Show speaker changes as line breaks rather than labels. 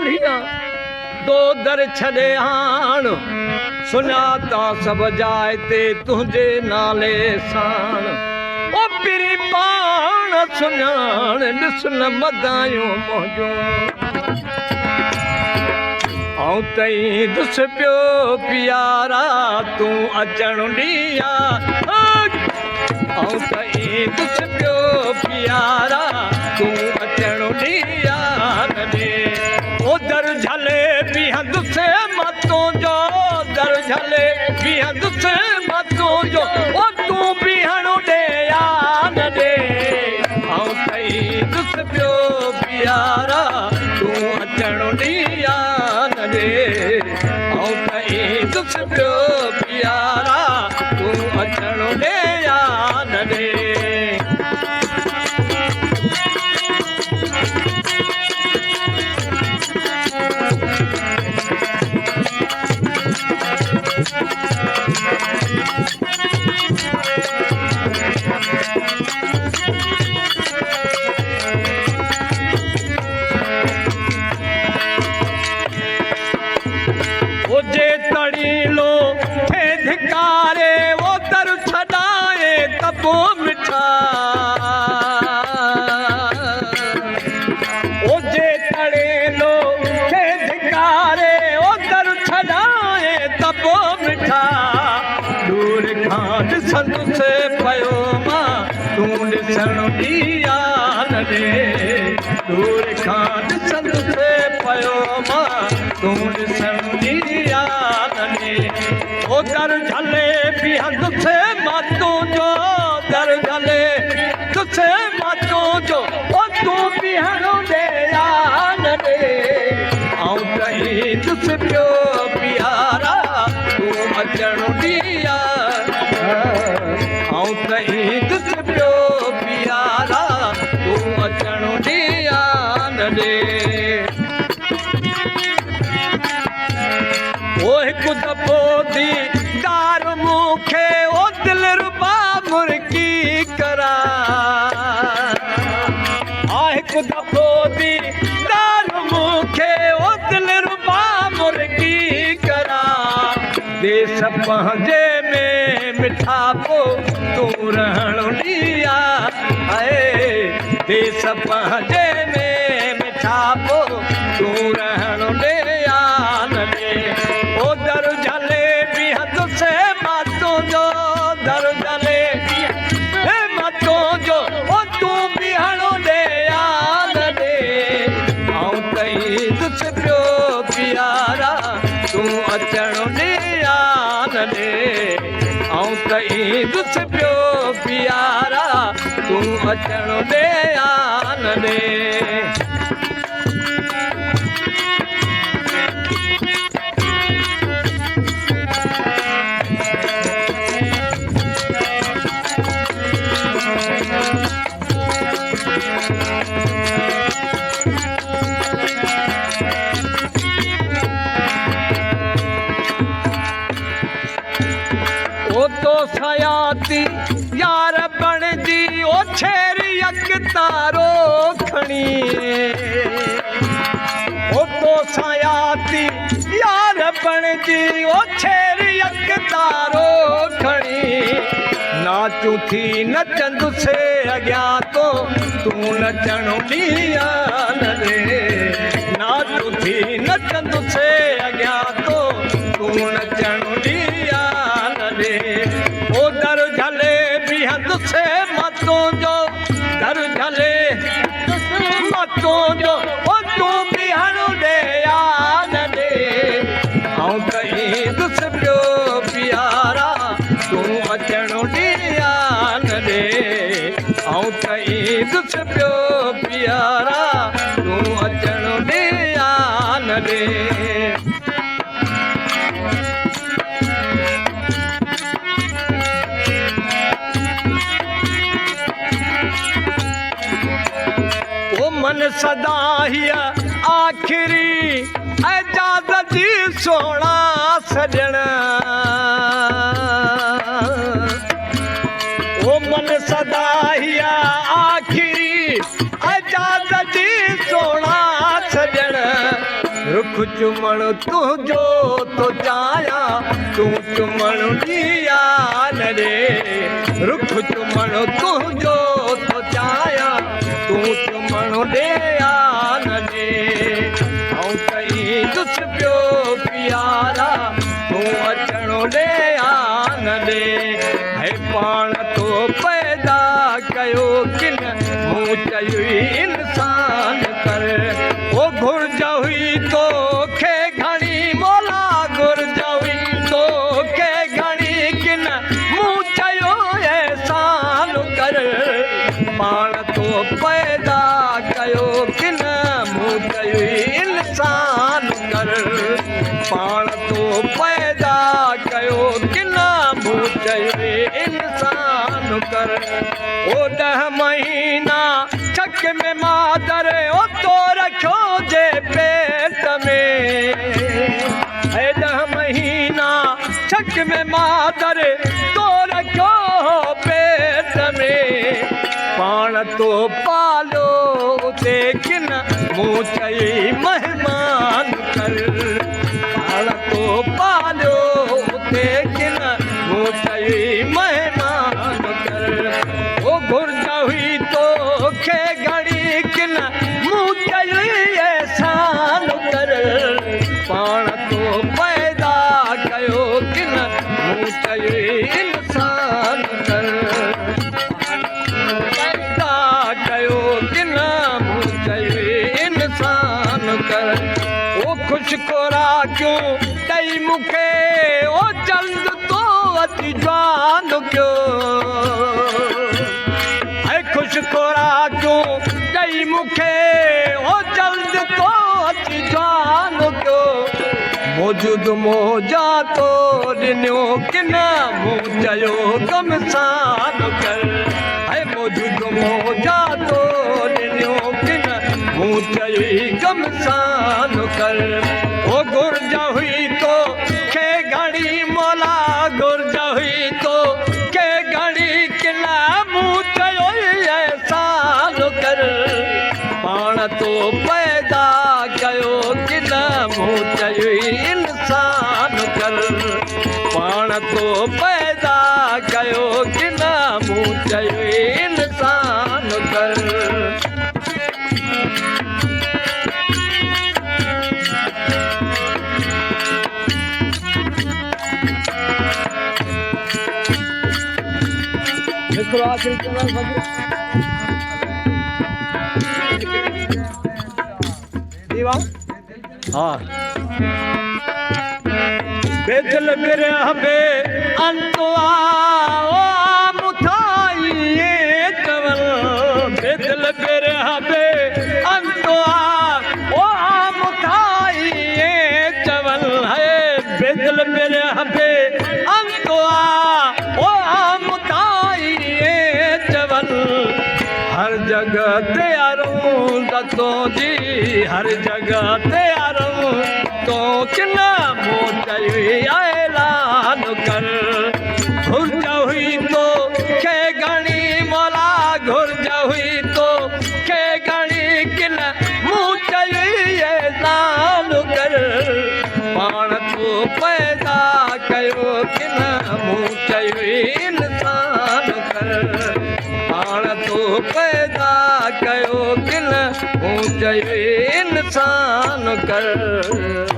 लीला दो दर छॾे हाण सुञाता सभु जाइ ते तुंहिंजे नाले साण ओ पिरी पाण सुञाण ॾिस न मदायूं मुंहिंजूं आऊं तई दुस पियो प्यारा तूं अचण ॾींहुं आऊं तई दुस पियो प्यारा तूं अचण ॾींहुं ओ दर झले बीहं दुसे मतों जो दर झले बीहं दुसे मतों जो ओ तूं बीहण ॾे या न ॾे आऊं तई दुस पियो प्यारा तूं अचण ॾींहुं न ॾे आऊं तई दुस पियो प्यारा तूं अचण ॾे या न ॾे जे तड़ीलो थे धिकारे वो दर छॾाए त पोइ मिठा ओ जे तड़ीलो थे धिकारे वो दर छॾाए त पोइ मिठा दूर खां ॾिसंदुसि पियो मां तूं ॾिसण ॾींहुं न ॾे दूर खां ॾिसंदुसि पियो मां तूं ॾिसण ओ दर झले बीहं दुसे मतों जो दर झले दुसे मतों जो ओ तूं बीहण ॾे या न ॾे आऊं तई दुस पियो प्यारा तूं अचण ॾींहुं आऊं तई दुस पियो प्यारा तूं अचण ॾींहुं न ॾे ओ हिकु दफ़ो दीदार मूंखे ओ दिल रुबा मुर्की करा आ हिकु दफ़ो दीदार मूंखे ओ दिल रुबा मुर्की करा देश पंहिंजे में मिठा पो तूं रहण ॾींहुं आहे देश पंहिंजे में मिठा पो तूं रहण ॾे या न ॾे ओ दर झले बीहं दुसे मतों जो दर झले मतों जो ओ तूं बीहण ॾे या न ॾे आऊं तई दुस पियो प्यारा तूं अचण ॾींहुं न ॾे आऊं तई दुस पियो प्यारा तूं अचण ॾे या न ॾे ओ तो सयाती यार बणजी ओ छेरी अक तारो खणी ओ तो सयाती यार बणजी ओ छेरी अक तारो खणी नाचूं थी नचंदुसि अॻियां तो तूं नचण ॾींहुं न ॾे नाचूं थी नचंदुसि अॻियां तो तूं नचण ॾींहुं न ॾे ओ दर झले बीहं दुसे मतों जो दर झले मतों जो ओ तूं बीहण ॾे या न ॾे आऊं तई दुस पियो प्यारा तूं अचण ॾींहुं न ॾे आऊं तई दुस पियो प्यारा तूं अचण ॾींहुं न ॾे मन सदा हीअ आखिरी इजाज़त जी सोना सजण ओ मन सदा हीअ आखिरी इजाज़त जी सोना सजण रुख चुमण तुंहिंजो तो चाहियां तूं चुमण ॾिया न ॾे रुख चुमण तुंहिंजो तो चाहियां तूं चुमण ॾिया न ॾे ऐं चईंदुसि पियो प्यारा तूं अचणो ॾिया न ॾे हे पाण तो पैदा कयो किन मूं चयो इंसान कर ओ घुर्ज हुई तोखे घणी मोला घुर्ज हुई तोखे घणी किन मूं चयो एहसान कर पाण तो पैदा कयो किन मूं चयो इंसान कर पाण तो पैदा कयो किन मूं चयो इंसान कर ओ 10 महीना छक में मादर ओ तो रखो जे पेट में है 10 महीना छक में मादर तो रखो पेट में पाण तो पालो देखिन मूं चई मेहमान कर पाण तो पालो देखिन मूं चई मेहमान कर ओ घुर्ज हुई तोखे घणी किन मूं चई एहसान कर पाण तो पैदा कयो किन मूं चई इंसान कर पैदा कयो किन मूं चई इंसान कर ओ ख़ुशि खोराकियूं ॾेई मूंखे ओ जल्द तो अची जवान कयो ख़ुशि खोराकियूं ॾेई मूंखे ओ जल्द तो अची जवान कयो मौजूदु मौजा तो ॾिनो किन मूं चयो गमसान कर ऐं मौजूदु मौजा तो ॾिनो किन मूं चई गमसान कर ओ घुर्ज हुई तोखे घणी मोला घुर्ज हुई तोखे घणी किन मूं चयो एहसान कर पाण तो पैदा कयो किन मूं चयो इंसान कर पाण तो पैदा कयो किन मूं चयो इंसान कर हाँ बेदल मेरे हबे अंतवा ओ मुथाई चवल बेदल मेरे हबे अंतवा ओ मुथाई चवल है बेदल मेरे हबे अंतवा ओ मुथाई चवल हर जगह तैयारों दतो जी हर जगह तैयारों तो किन मूं चयो ऐलान कर घुर्ज हुई तोखे घणी मोला घुर्ज हुई तोखे घणी किन मूं चयो ऐलान कर पाण तो पैदा कयो किन मूं चयो इंसान कर पाण तो पैदा कयो किन मूं चयो इंसान कर